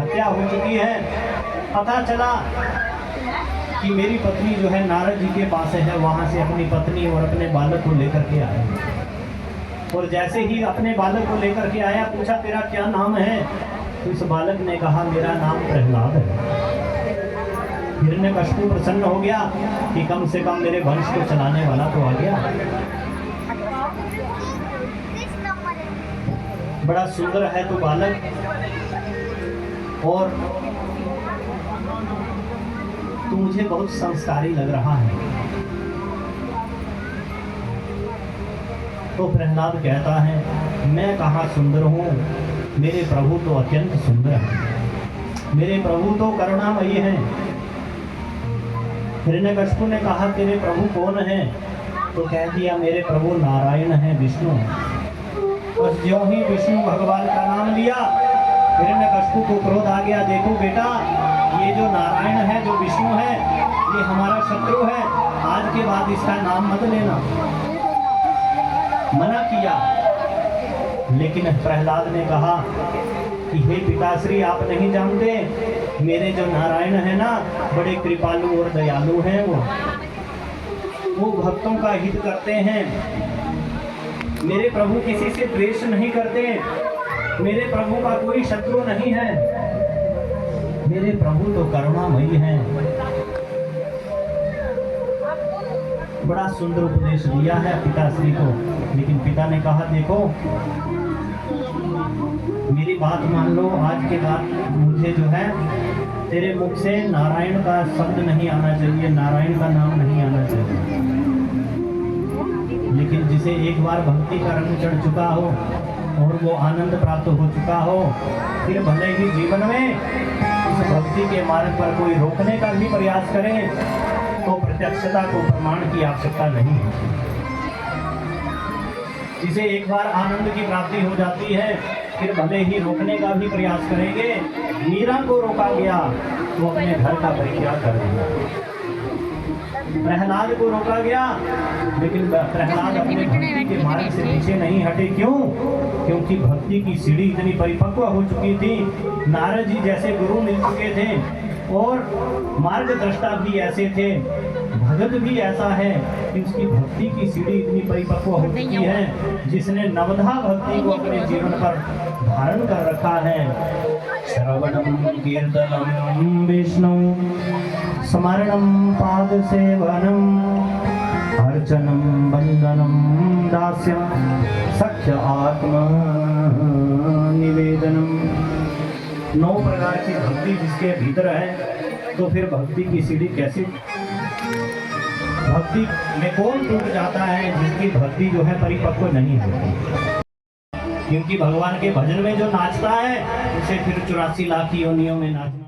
हत्या हो चुकी है। पता चला कि मेरी पत्नी जो है नारद जी के पास है, वहाँ से अपनी पत्नी और अपने बालक को लेकर के आया। और जैसे ही अपने बालक को लेकर के आया, पूछा तेरा क्या नाम है? तो इस बालक ने कहा मेरा नाम प्रहलाद है। हिरण्यकश्यप प्रसन्न हो गया कि कम से कम मेरे वंश को चलाने वाला तो आ गया। बड़ा सुंदर है तो बालक, और तू मुझे बहुत संस्कारी लग रहा है। तो प्रहलाद कहता है मैं कहाँ सुंदर हूँ, मेरे प्रभु तो अत्यंत सुंदर है, मेरे प्रभु तो करुणामयी है। हिरण्यकश्यप ने कहा तेरे प्रभु कौन है? तो कह दिया मेरे प्रभु नारायण है, विष्णु। और ज्यों ही विष्णु भगवान का नाम लिया, हिरण्यकश्यप को क्रोध आ गया। देखो बेटा, ये जो नारायण है, जो विष्णु है, ये हमारा शत्रु है, आज के बाद इसका नाम मत लेना। मना किया। लेकिन प्रहलाद ने कहा कि हे पिताश्री, आप नहीं जानते मेरे जो नारायण है ना, बड़े कृपालु और दयालु हैं। वो भक्तों का हित करते हैं। मेरे प्रभु किसी से द्वेष नहीं करते, मेरे प्रभु का कोई शत्रु नहीं है, मेरे प्रभु तो करुणामयी हैं। बड़ा सुंदर उपदेश दिया है पिताश्री को। लेकिन पिता ने कहा देखो, मेरी बात मान लो, आज के बाद मुझे जो है तेरे मुख से नारायण का शब्द नहीं आना चाहिए, नारायण का नाम नहीं आना चाहिए। लेकिन जिसे एक बार भक्ति का रंग चढ़ चुका हो और वो आनंद प्राप्त हो चुका हो, फिर भले ही जीवन में इस भक्ति के मार्ग पर कोई रोकने का भी प्रयास करे तो प्रत्यक्षता को प्रमाण की आवश्यकता नहीं है। जिसे एक बार आनंद की प्राप्ति हो जाती है, फिर भले ही रोकने का भी प्रयास करेंगे। मीरा को रोका गया तो अपने घर का परित्याग कर दिया, प्रहलाद को रोका गया, लेकिन प्रहलाद अपने भक्ति के मार्ग से पीछे नहीं हटे। क्यों? क्योंकि भक्ति की सीढ़ी इतनी परिपक्व हो चुकी थी। नारद जी जैसे गुरु मिल चुके थे और मार्गदृष्टा भी ऐसे थे, भगत भी ऐसा है कि उसकी भक्ति की सीढ़ी इतनी परिपक्व हो चुकी है, जिसने नवधा भक्ति को अपने जीवन पर धारण कर रखा है। श्रवणम कीर्तनम विष्णु स्मरणम पाद सेवनम अर्चनम वंदनम दास्यम सख्य आत्मा निवेदनम। 9 प्रकार की भक्ति जिसके भीतर है, तो फिर भक्ति की सीढ़ी कैसे? भक्ति में कौन टूट जाता है? जिसकी भक्ति जो है परिपक्व नहीं होती। क्योंकि भगवान के भजन में जो नाचता है, उसे फिर 84 लाख योनियों में नाचना।